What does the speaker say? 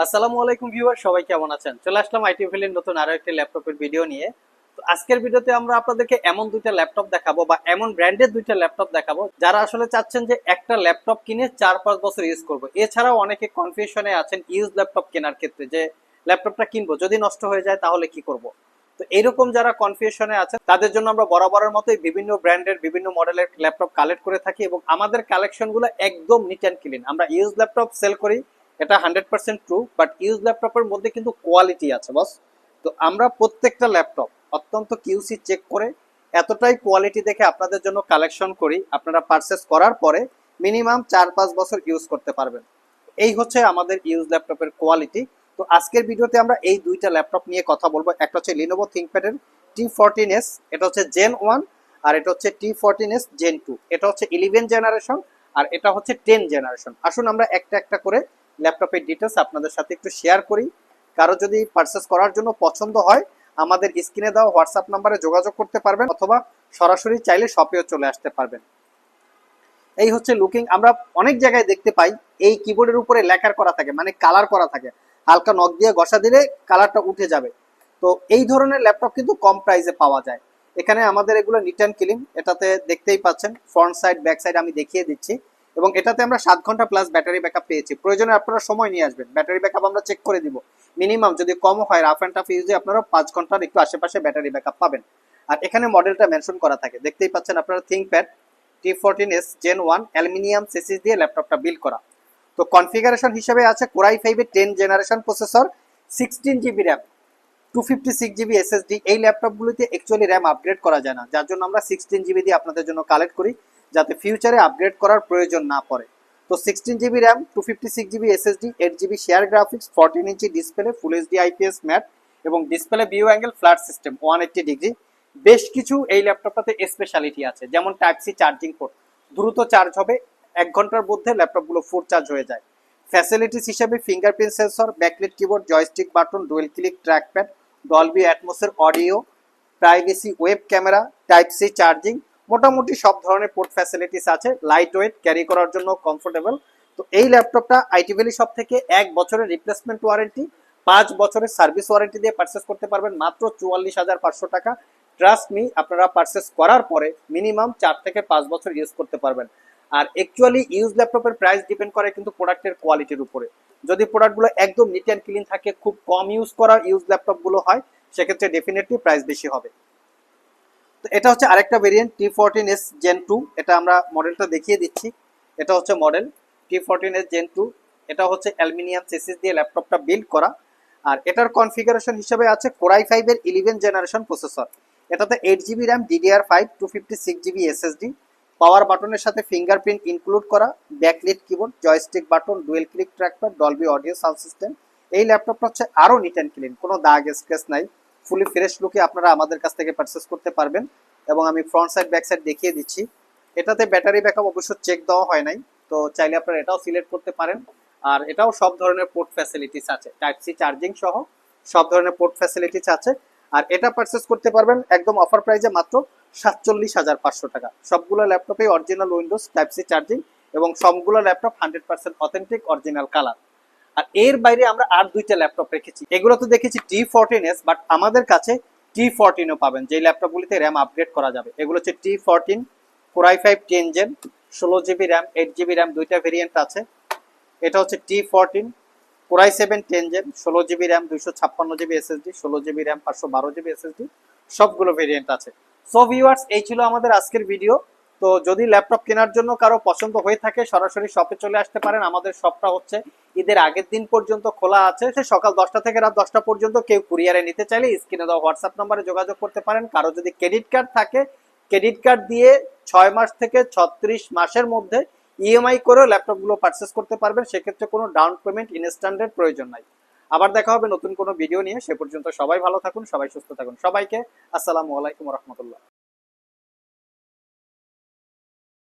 আসসালামু আলাইকুম ভিউয়ার, সবাই কেমন আছেন? চলে আসলাম আইটি ভ্যালির নতুন আরো একটি ল্যাপটপের ভিডিও নিয়ে। তো আজকের ভিডিওতে আমরা আপনাদেরকে এমন দুইটা ল্যাপটপ দেখাবো বা এমন ব্র্যান্ডের দুইটা ল্যাপটপ দেখাবো যারা আসলে চাচ্ছেন যে একটা ল্যাপটপ কিনে 4-5 বছর ইউজ করবো। এছাড়াও অনেকে কনফিউশনে আছেন ইউজ ল্যাপটপ কেনার ক্ষেত্রে, যে ল্যাপটপটা কিনবো, যদি নষ্ট হয়ে যায় তাহলে কি করব। তো এরকম যারা কনফিউশনে আছেন তাদের জন্য আমরা বরাবরের মতোই বিভিন্ন ব্র্যান্ডের বিভিন্ন মডেলের ল্যাপটপ কালেক্ট করে থাকি এবং আমাদের কালেকশনগুলো একদম নিট অ্যান্ড ক্লিন। আমরা ইউজ ল্যাপটপ সেল করি, এটা 100% ট্রু, বাট ইউজ ল্যাপটপের মধ্যে কিন্তু কোয়ালিটি আছে বস। তো আমরা প্রত্যেকটা ল্যাপটপ অত্যন্ত কিউসি চেক করে এতটাই কোয়ালিটি দেখে আপনাদের জন্য কালেকশন করি, আপনারা পারচেস করার পরে মিনিমাম 4-5 বছর ইউজ করতে পারবেন। এই হচ্ছে আমাদের ইউজ ল্যাপটপের কোয়ালিটি। তো আজকের ভিডিওতে আমরা এই দুইটা ল্যাপটপ নিয়ে কথা বলবো। একটা হচ্ছে লিনোভো থিংকপ্যাডের T14s, এটা হচ্ছে জেন 1, আর এটা হচ্ছে T14s জেন 2। এটা হচ্ছে 11 জেনারেশন আর এটা হচ্ছে 10 জেনারেশন। আসুন আমরা একটা একটা করে ল্যাপটপের ডিটেলস আপনাদের সাথে একটু শেয়ার করি। কারো যদি পারচেস করার জন্য পছন্দ হয় আমাদের স্ক্রিনে দেওয়া হোয়াটসঅ্যাপ নাম্বারে যোগাযোগ করতে পারবেন, অথবা সরাসরি চাইলে শপেও চলে আসতে পারবেন। এই হচ্ছে লুকিং। আমরা অনেক জায়গায় দেখতে পাই এই কিবোর্ডের উপরে লেখার করা থাকে, মানে কালার করা থাকে, হালকা নখ দিয়ে ঘষা দিলে কালারটা উঠে যাবে। তো এই ধরনের ল্যাপটপ কিন্তু কম প্রাইসে পাওয়া যায়। এখানে আমাদের এগুলো নিট অ্যান্ড ক্লিন, এটাতে দেখতেই পাচ্ছেন ফ্রন্ট সাইড ব্যাক সাইড আমি দেখিয়ে দিচ্ছি। এবং এটাতে আমরা 7 ঘন্টা প্লাস ব্যাটারি ব্যাকআপ পেয়েছি। প্রয়োজনে আপনারা সময় নিয়ে আসবেন, ব্যাটারি ব্যাকআপ আমরা চেক করে দিব। মিনিমাম যদি কম হয় রাফ অ্যান্ড টাফ ইউজে আপনারা 5 ঘন্টার একটু আশেপাশে ব্যাটারি ব্যাকআপ পাবেন। আর এখানে মডেলটা মেনশন করা থাকে, দেখতেই পাচ্ছেন আপনারা, ThinkPad T14s Gen 1 aluminium CC দিয়ে ল্যাপটপটা বিল্ড করা। তো কনফিগারেশন হিসেবে আছে কোরাই 5 এর 10 generation processor, 16GB RAM, 256GB SSD। এই ল্যাপটপগুলোতে অ্যাকচুয়ালি র্যাম আপগ্রেড করা যায় না, যার জন্য আমরা 16GB দিয়ে আপনাদের জন্য কালেক্ট করি, যাতে ফিউচারে আপগ্রেড করার প্রয়োজন না পড়ে। তো 16GB RAM, 256GB SSD, 8GB share graphics, 14 inch display, full HD IPS matte এবং display view angle flat system 180 degree. বেশ কিছু এই ল্যাপটপটাতে স্পেশালিটি আছে, যেমন টাইপ সি চার্জিং পোর্ট, দ্রুত চার্জ হবে, 1 ঘন্টার মধ্যে ল্যাপটপগুলো ফুল চার্জ হয়ে যায়। ফ্যাসিলিটিস হিসেবে fingerprint sensor, backlit keyboard, joystick button, dual click trackpad, Dolby অ্যাটমসের audio, privacy web camera, type C charging, মোটামুটি সব ধরনের পোর্ট ফ্যাসিলিটিস আছে। লাইট ওয়েট, ক্যারি করার জন্য কমফোর্টেবল। তো এই ল্যাপটপটা আইটি ভ্যালি শপ থেকে 1 বছরের রিপ্লেসমেন্ট ওয়ারেন্টি, 5 বছরের সার্ভিস ওয়ারেন্টি দিয়ে পারচেস করতে পারবেন মাত্র 44,500 টাকা। ট্রাস্ট মি, আপনারা পারচেস করার পরে মিনিমাম 4 থেকে 5 বছর ইউজ করতে পারবেন। আর অ্যাকচুয়ালি ইউজ ল্যাপটপের প্রাইস ডিপেন্ড করে কিন্তু প্রোডাক্টের কোয়ালিটির উপরে। যদি প্রোডাক্টগুলো একদম নিট অ্যান্ড ক্লিন থাকে, খুব কম ইউজ করা ইউজ ল্যাপটপগুলো হয়, সেক্ষেত্রে ডেফিনেটলি প্রাইস বেশি হবে। তো এটা হচ্ছে আরেকটা ভেরিয়েন্ট T14s Gen 2, এটা আমরা মডেলটা দেখিয়ে দিচ্ছি। এটা হচ্ছে মডেল T14s Gen 2। এটা হচ্ছে অ্যালুমিনিয়াম সিসি দিয়ে ল্যাপটপটা বিল্ড করা। আর এটার কনফিগারেশন হিসেবে আছে কোরাই 5 এর 11 জেনারেশন প্রসেসর। এটাতে 8GB RAM, DDR5, 256GB SSD, পাওয়ার বাটনের সাথে ফিঙ্গারপ্রিন্ট ইনক্লুড করা, backlit keyboard, joystick button, dual click trackpad, Dolby audio sound system. এই ল্যাপটপটা হচ্ছে আরো নিট অ্যান্ড ক্লিন, কোনো দাগ স্ক্র্যাচ নাই, ফুলি ফ্রেশ লুকে আপনারা আমাদের কাছ থেকে পারচেস করতে পারবেন। এবং আমি ফ্রন্ট সাইড ব্যাক সাইড দেখিয়ে দিচ্ছি। এটাতে ব্যাটারি ব্যাকআপ অবশ্য চেক দেওয়া হয় নাই, তো চাইলে আপনারা এটাও সিলেক্ট করতে পারেন। আর এটাও সব ধরনের পোর্ট ফ্যাসিলিটিস আছে, টাইপ সি চার্জিং সহ সব ধরনের পোর্ট ফ্যাসিলিটিস আছে। আর এটা পারচেস করতে পারবেন একদম অফার প্রাইসে মাত্র 47,500 টাকা। সবগুলো ল্যাপটপে original Windows, type C charging এবং সবগুলো ল্যাপটপ 100% অথেন্টিক অরিজিনাল কালার। আর এর বাইরে আমরা আর দুইটা ল্যাপটপ রেখেছি, এগুলো তো দেখেছি T14s, বাট আমাদের কাছে T14ও পাবেন, যে ল্যাপটপগুলিতে র্যাম আপগ্রেড করা যাবে। এগুলো হচ্ছে T14 core i 5 10 gen, 16GB RAM, 8GB RAM, দুইটা ভেরিয়েন্ট আছে। এটা হচ্ছে T14 core i 7 10 gen, 16GB RAM, 256GB SSD, 16GB RAM, 512GB SSD, সবগুলো ভেরিয়েন্ট আছে। সো ভিউয়ার্স, এই ছিল আমাদের আজকের ভিডিও। তো যদি ল্যাপটপ কেনার জন্য কারো পছন্দ হয়ে থাকে সরাসরি শপে চলে আসতে পারেন। আমাদের শপটা হচ্ছে ঈদের আগের দিন পর্যন্ত খোলা আছে, সে সকাল 10টা থেকে রাত 10টা পর্যন্ত। কেউ কুরিয়ারে নিতে চাইলে স্ক্রিনে দেওয়া হোয়াটসঅ্যাপ নাম্বারে যোগাযোগ করতে পারেন। কারো যদি ক্রেডিট কার্ড থাকে, ক্রেডিট কার্ড দিয়ে 6 মাস থেকে 36 মাসের মধ্যে ইএমআই করেও ল্যাপটপগুলো পারচেস করতে পারবেন, সেক্ষেত্রে কোনো ডাউন পেমেন্ট ইনস্ট্যান্টের প্রয়োজন নাই। আবার দেখা হবে নতুন কোনো ভিডিও নিয়ে, সে পর্যন্ত সবাই ভালো থাকুন, সবাই সুস্থ থাকুন। সবাইকে আসসালামু আলাইকুম রহমতুল্লাহ।